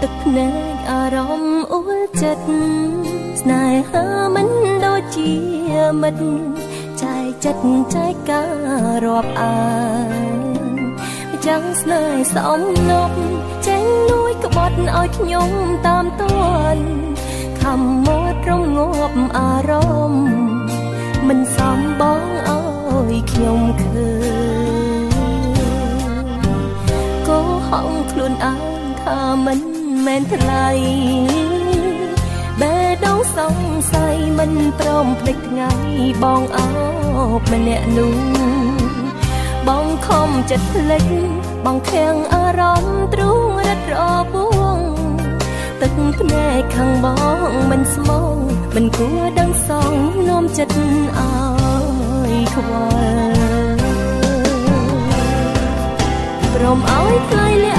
ទឹកភ្នែកអារម្មណ៍អួលចិត្តស្នេហាមិនដូចជាមិត្តចែកចិត្តចែកការរាប់អានចាំងស្នេហ៍សំណប់ចេញលួយក្បត់ឲ្យខ្ញុំតាមតន់ខំមាត់រំងាប់អារម្មណ៍មិនសមបងឲ្យខ្ញុំឃើញក៏ហងខ្លួនឯងថាមិនមែនថ្លៃបេះដូងសង្ស័យមិនព្រមភ្លេចថ្ងៃបងអោបម្នាក់នោះបងខំចិត្តភ្លេចបងខាំងអារម្មណ៍ទ្រូងរត់របួងទឹកភ្នែកខាងបងមិនស្មងមិនគួរដឹងសងនោមចិត្តឲ្យខ្វល់ព្រមឲ្យថ្លៃលា